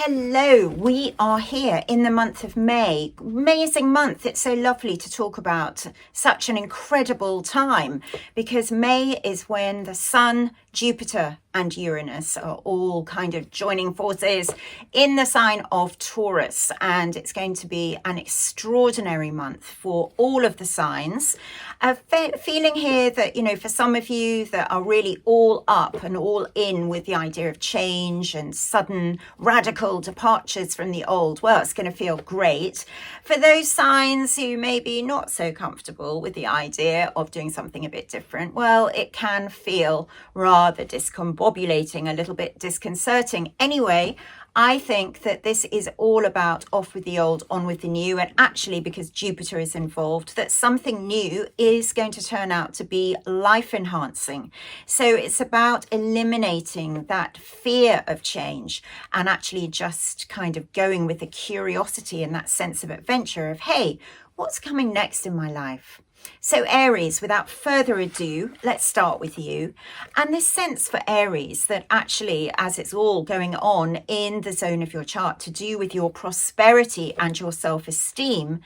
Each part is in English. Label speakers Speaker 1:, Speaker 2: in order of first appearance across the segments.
Speaker 1: Hello, we are here in the month of May. Amazing month. It's so lovely to talk about such an incredible time because May is when the Sun, Jupiter and Uranus are all kind of joining forces in the sign of Taurus, and it's going to be an extraordinary month for all of the signs. Feeling here that, you know, for some of you that are really all up and all in with the idea of change and sudden radical departures from the old, well, it's going to feel great. For those signs who may be not so comfortable with the idea of doing something a bit different, well, it can feel rather discombobulating, a little bit disconcerting. Anyway, I think that this is all about off with the old, on with the new, and actually because Jupiter is involved, that something new is going to turn out to be life enhancing. So it's about eliminating that fear of change and actually just kind of going with the curiosity and that sense of adventure of, hey, what's coming next in my life? So Aries, without further ado, let's start with you. And this sense for Aries that actually, as it's all going on in the zone of your chart to do with your prosperity and your self-esteem,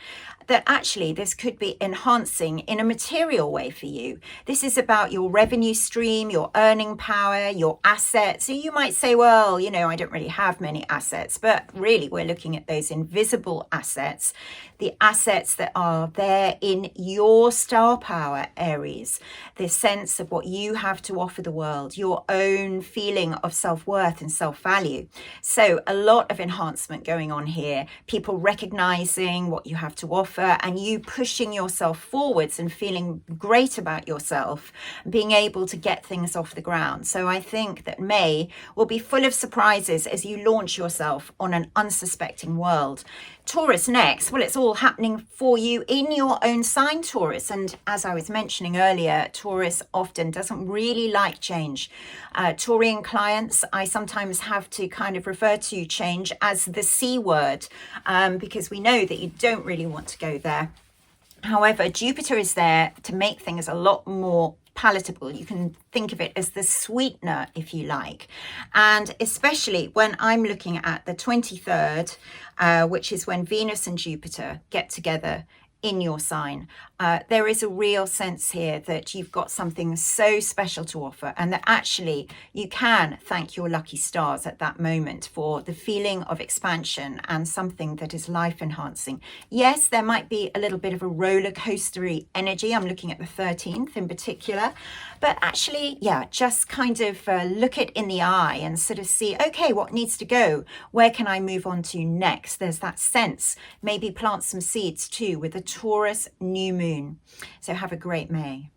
Speaker 1: that actually this could be enhancing in a material way for you. This is about your revenue stream, your earning power, your assets. So you might say, well, you know, I don't really have many assets, but really we're looking at those invisible assets, the assets that are there in your star power, Aries, this sense of what you have to offer the world, your own feeling of self-worth and self-value. So a lot of enhancement going on here, people recognizing what you have to offer and you pushing yourself forwards and feeling great about yourself, being able to get things off the ground. So I think that May will be full of surprises as you launch yourself on an unsuspecting world. Taurus next, well, it's all happening for you in your own sign, Taurus. And as I was mentioning earlier, Taurus often doesn't really like change. Taurian clients, I sometimes have to kind of refer to change as the C word because we know that you don't really want to go there. However, Jupiter is there to make things a lot more palatable. You can think of it as the sweetener, if you like. And especially when I'm looking at the 23rd, which is when Venus and Jupiter get together in your sign, there is a real sense here that you've got something so special to offer and that actually you can thank your lucky stars at that moment for the feeling of expansion and something that is life enhancing. Yes, there might be a little bit of a roller coastery energy. I'm looking at the 13th in particular, but actually, yeah, just kind of look it in the eye and sort of see, okay, what needs to go? Where can I move on to next? There's that sense. Maybe plant some seeds too with the Taurus new moon. So have a great May.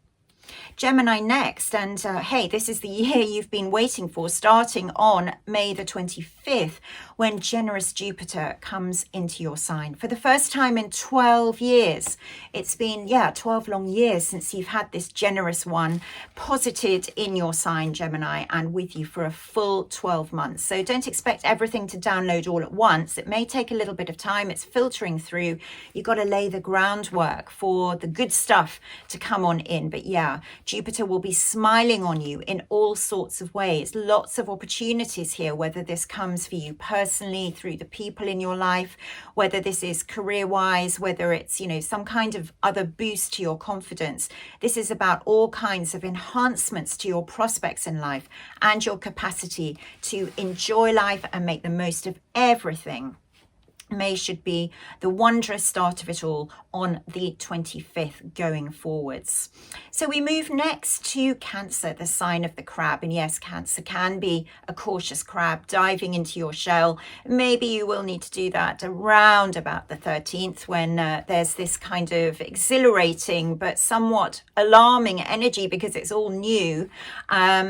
Speaker 1: Gemini next, and hey, this is the year you've been waiting for, starting on May the 25th, when generous Jupiter comes into your sign. For the first time in 12 years, it's been, 12 long years since you've had this generous one posited in your sign, Gemini, and with you for a full 12 months. So don't expect everything to download all at once. It may take a little bit of time. It's filtering through. You've got to lay the groundwork for the good stuff to come on in. But yeah, Jupiter will be smiling on you in all sorts of ways. Lots of opportunities here, whether this comes for you personally through the people in your life, whether this is career-wise, whether it's, you know, some kind of other boost to your confidence. This is about all kinds of enhancements to your prospects in life and your capacity to enjoy life and make the most of everything. May should be the wondrous start of it all on the 25th going forwards. So we move next to Cancer, the sign of the crab. And yes, Cancer can be a cautious crab diving into your shell. Maybe you will need to do that around about the 13th when there's this kind of exhilarating but somewhat alarming energy because it's all new.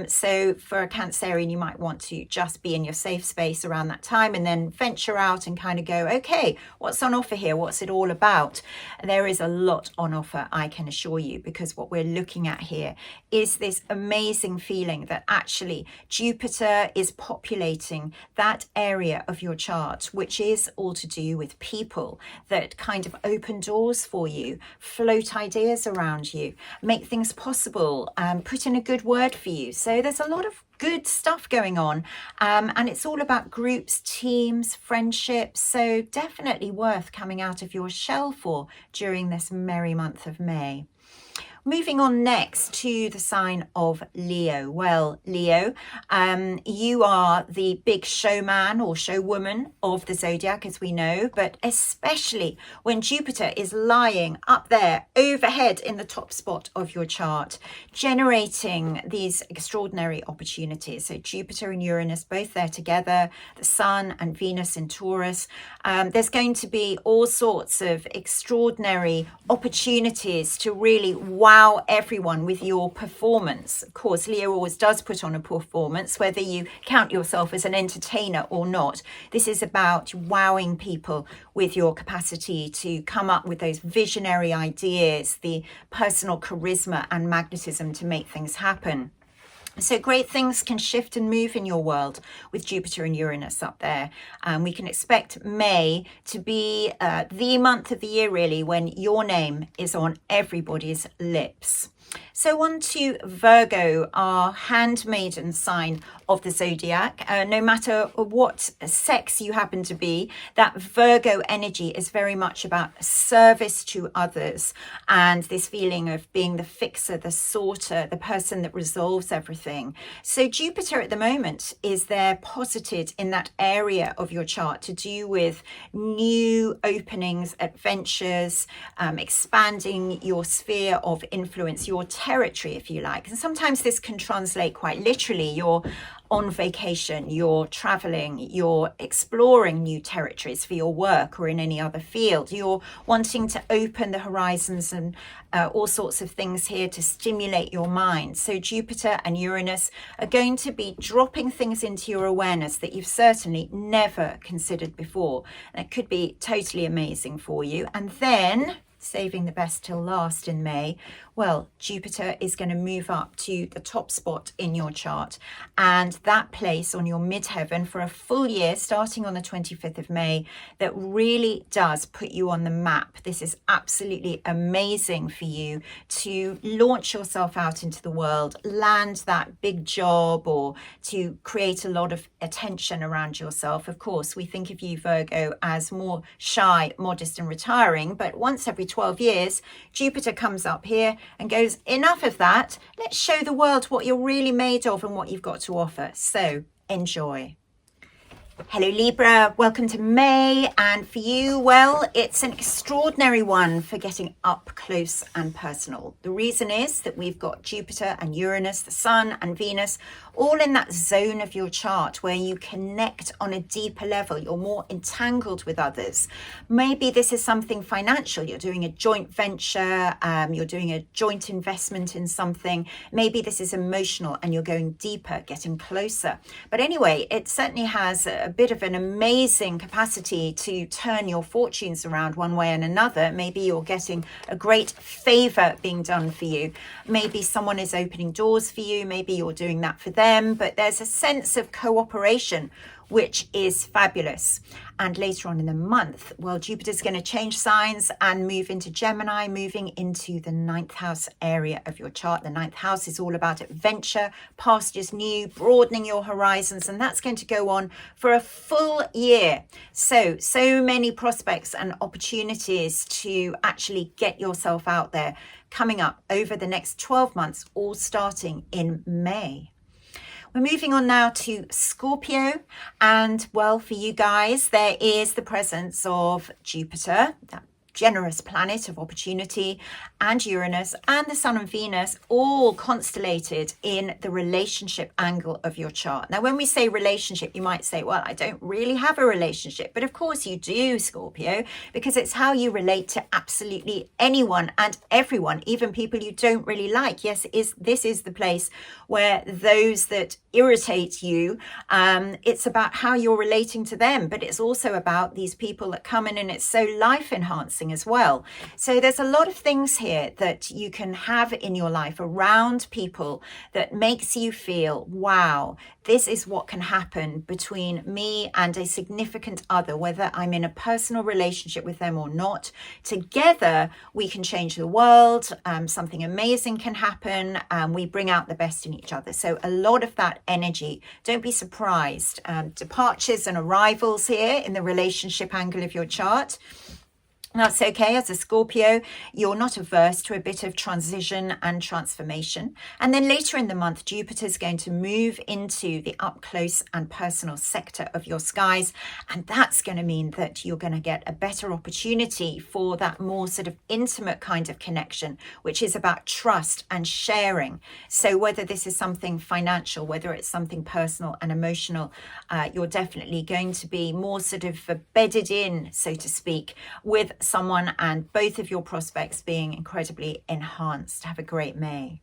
Speaker 1: So for a Cancerian, you might want to just be in your safe space around that time and then venture out and kind of go, okay, what's on offer here? What's it all about? There is a lot on offer, I can assure you, because what we're looking at here is this amazing feeling that actually Jupiter is populating that area of your chart, which is all to do with people that kind of open doors for you, float ideas around you, make things possible, put in a good word for you. So there's a lot of good stuff going on, and it's all about groups, teams, friendships, so definitely worth coming out of your shell for during this merry month of May. Moving on next to the sign of Leo. Well, Leo, you are the big showman or showwoman of the zodiac, as we know, but especially when Jupiter is lying up there overhead in the top spot of your chart, generating these extraordinary opportunities. So Jupiter and Uranus both there together, the Sun and Venus in Taurus. There's going to be all sorts of extraordinary opportunities to really wow everyone with your performance. Of course, Leo always does put on a performance, whether you count yourself as an entertainer or not. This is about wowing people with your capacity to come up with those visionary ideas, the personal charisma and magnetism to make things happen. So great things can shift and move in your world with Jupiter and Uranus up there. We can expect May to be the month of the year, really, when your name is on everybody's lips. So on to Virgo, our handmaiden sign of the zodiac. No matter what sex you happen to be, that Virgo energy is very much about service to others and this feeling of being the fixer, the sorter, the person that resolves everything. So Jupiter at the moment is there posited in that area of your chart to do with new openings, adventures, expanding your sphere of influence, your territory, if you like. And sometimes this can translate quite literally. You're on vacation, you're traveling, you're exploring new territories for your work or in any other field. You're wanting to open the horizons and all sorts of things here to stimulate your mind. So Jupiter and Uranus are going to be dropping things into your awareness that you've certainly never considered before. That could be totally amazing for you. And then, saving the best till last in May, well, Jupiter is going to move up to the top spot in your chart, and that place on your midheaven for a full year starting on the 25th of May that really does put you on the map. This is absolutely amazing for you to launch yourself out into the world, land that big job, or to create a lot of attention around yourself. Of course, we think of you, Virgo, as more shy, modest and retiring, but once every 12 years, Jupiter comes up here and goes, enough of that. Let's show the world what you're really made of and what you've got to offer. So enjoy. Hello Libra, welcome to May, and for you, well, it's an extraordinary one for getting up close and personal. The reason is that we've got Jupiter and Uranus, the Sun and Venus, all in that zone of your chart where you connect on a deeper level. You're more entangled with others. Maybe this is something financial. You're doing a joint venture, you're doing a joint investment in something. Maybe this is emotional and you're going deeper, getting closer. But anyway, it certainly has a bit of an amazing capacity to turn your fortunes around one way and another. Maybe you're getting a great favor being done for you. Maybe someone is opening doors for you. Maybe you're doing that for them. But there's a sense of cooperation, which is fabulous. And later on in the month, well, Jupiter's going to change signs and move into Gemini, moving into the 9th house area of your chart. The 9th house is all about adventure, pastures new, broadening your horizons, and that's going to go on for a full year. So many prospects and opportunities to actually get yourself out there coming up over the next 12 months, all starting in May. We're moving on now to Scorpio, and well, for you guys, there is the presence of Jupiter, that generous planet of opportunity, and Uranus and the Sun and Venus all constellated in the relationship angle of your chart. Now, when we say relationship, you might say, well, I don't really have a relationship. But of course you do, Scorpio, because it's how you relate to absolutely anyone and everyone, even people you don't really like. Yes, this is the place where those that irritate you, it's about how you're relating to them, but it's also about these people that come in and it's so life enhancing. rising as well. So there's a lot of things here that you can have in your life around people that makes you feel, wow, this is what can happen between me and a significant other, whether I'm in a personal relationship with them or not. Together, we can change the world. Something amazing can happen. We bring out the best in each other. So a lot of that energy, don't be surprised. Departures and arrivals here in the relationship angle of your chart. That's okay. As a Scorpio, you're not averse to a bit of transition and transformation. And then later in the month, Jupiter is going to move into the up close and personal sector of your skies. And that's going to mean that you're going to get a better opportunity for that more sort of intimate kind of connection, which is about trust and sharing. So whether this is something financial, whether it's something personal and emotional, you're definitely going to be more sort of bedded in, so to speak, with someone, and both of your prospects being incredibly enhanced. Have a great May.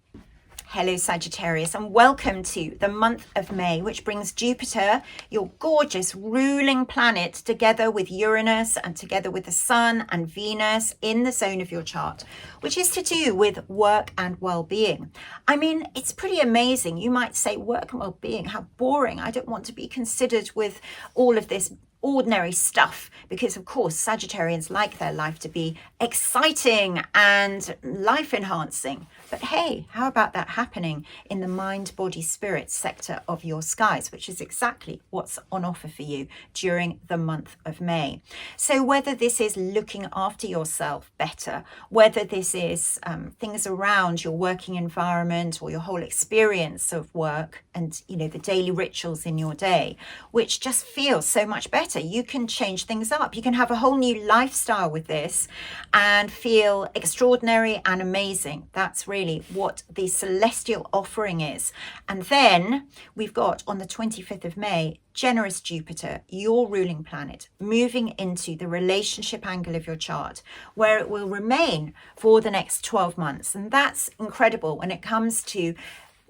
Speaker 1: Hello Sagittarius, and welcome to the month of May, which brings Jupiter, your gorgeous ruling planet, together with Uranus and together with the Sun and Venus in the zone of your chart, which is to do with work and well-being. I mean, it's pretty amazing. You might say work and well-being, how boring. I don't want to be considered with all of this ordinary stuff, because of course Sagittarians like their life to be exciting and life enhancing. But hey, how about that happening in the mind, body, spirit sector of your skies, which is exactly what's on offer for you during the month of May. So whether this is looking after yourself better, whether this is things around your working environment or your whole experience of work and, you know, the daily rituals in your day, which just feels so much better. You can change things up. You can have a whole new lifestyle with this and feel extraordinary and amazing. That's really what the celestial offering is. And then we've got on the 25th of May, generous Jupiter, your ruling planet, moving into the relationship angle of your chart, where it will remain for the next 12 months. And that's incredible when it comes to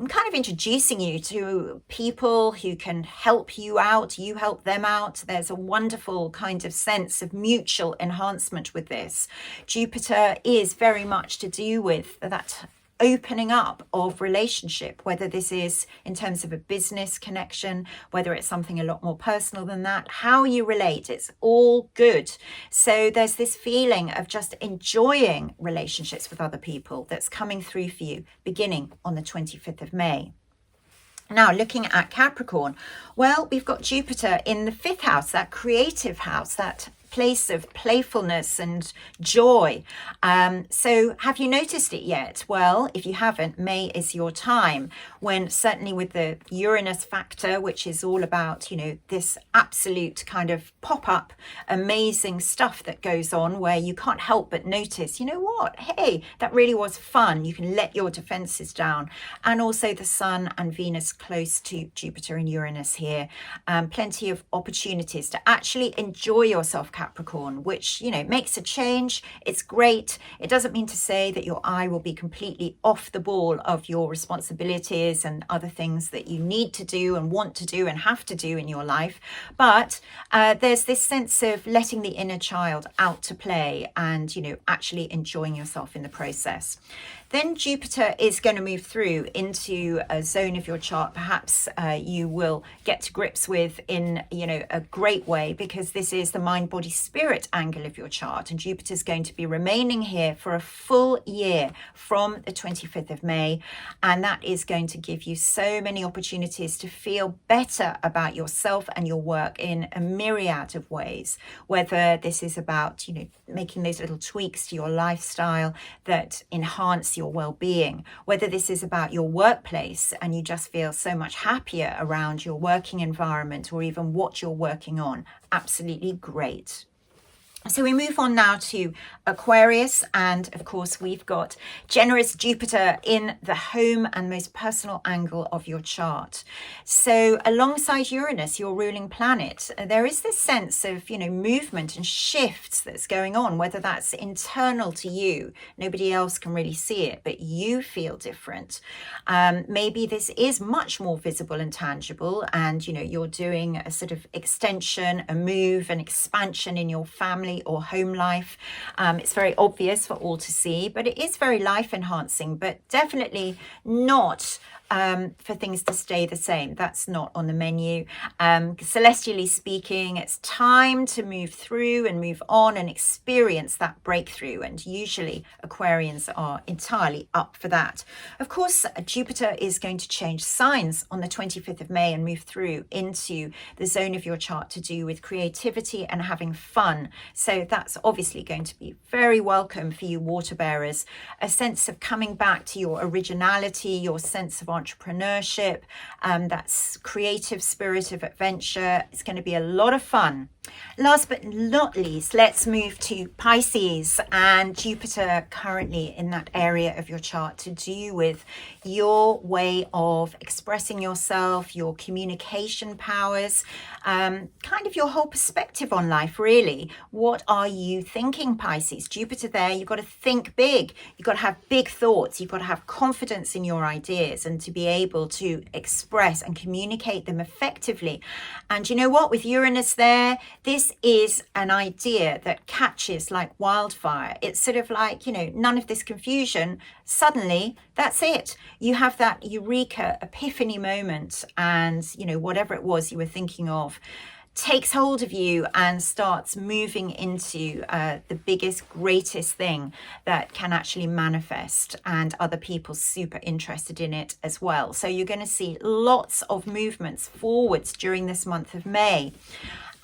Speaker 1: kind of introducing you to people who can help you out, you help them out. There's a wonderful kind of sense of mutual enhancement with this. Jupiter is very much to do with that opening up of relationship, whether this is in terms of a business connection, whether it's something a lot more personal than that, how you relate, it's all good. So there's this feeling of just enjoying relationships with other people that's coming through for you beginning on the 25th of May. Now, looking at Capricorn, well, we've got Jupiter in the 5th house, that creative house, that place of playfulness and joy. So have you noticed it yet? Well, if you haven't, May is your time when, certainly with the Uranus factor, which is all about, you know, this absolute kind of pop-up amazing stuff that goes on where you can't help but notice, you know what, hey, that really was fun. You can let your defenses down. And also the Sun and Venus close to Jupiter and Uranus here. Plenty of opportunities to actually enjoy yourself, Capricorn, which, you know, makes a change. It's great. It doesn't mean to say that your eye will be completely off the ball of your responsibilities and other things that you need to do and want to do and have to do in your life. But there's this sense of letting the inner child out to play and, you know, actually enjoying yourself in the process. Then Jupiter is going to move through into a zone of your chart perhaps you will get to grips with in, you know, a great way, because this is the mind, body, spirit angle of your chart. And Jupiter is going to be remaining here for a full year from the 25th of May. And that is going to give you so many opportunities to feel better about yourself and your work in a myriad of ways, whether this is about, you know, making those little tweaks to your lifestyle that enhance your well-being, whether this is about your workplace and you just feel so much happier around your working environment or even what you're working on. Absolutely great. So we move on now to Aquarius, and of course we've got generous Jupiter in the home and most personal angle of your chart. So alongside Uranus, your ruling planet, there is this sense of, you know, movement and shifts that's going on, whether that's internal to you. Nobody else can really see it, but you feel different. Maybe this is much more visible and tangible, and, you know, you're doing a sort of extension, a move, an expansion in your family family or home life. It's very obvious for all to see, but it is very life enhancing, but definitely not for things to stay the same. That's not on the menu. Celestially speaking, it's time to move through and move on and experience that breakthrough. And usually Aquarians are entirely up for that. Of course, Jupiter is going to change signs on the 25th of May and move through into the zone of your chart to do with creativity and having fun. So that's obviously going to be very welcome for you water bearers. A sense of coming back to your originality, your sense of entrepreneurship, that's creative spirit of adventure. It's going to be a lot of fun. Last but not least, let's move to Pisces, and Jupiter currently in that area of your chart to do with your way of expressing yourself, your communication powers, kind of your whole perspective on life, really. What are you thinking, Pisces? Jupiter there, you've got to think big. You've got to have big thoughts. You've got to have confidence in your ideas and to be able to express and communicate them effectively. And you know what? With Uranus there, this is an idea that catches like wildfire. It's sort of like, none of this confusion. Suddenly, that's it. You have that eureka epiphany moment, and, whatever it was you were thinking of takes hold of you and starts moving into the biggest, greatest thing that can actually manifest, and other people super interested in it as well. So you're going to see lots of movements forwards during this month of May.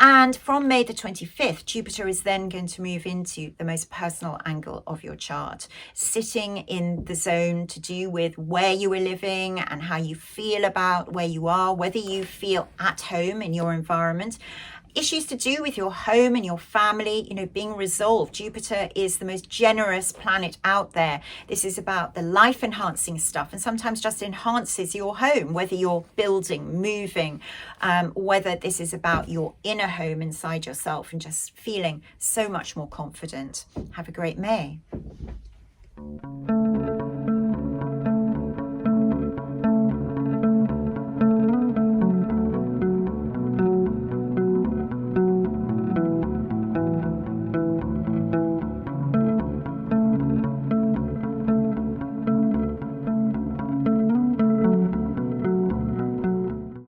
Speaker 1: And from May the 25th, Jupiter is then going to move into the most personal angle of your chart, sitting in the zone to do with where you are living and how you feel about where you are, whether you feel at home in your environment. Issues to do with your home and your family, being resolved. Jupiter is the most generous planet out there. This is about the life enhancing stuff, and sometimes just enhances your home, whether you're building, moving, whether this is about your inner home inside yourself and just feeling so much more confident. Have a great May.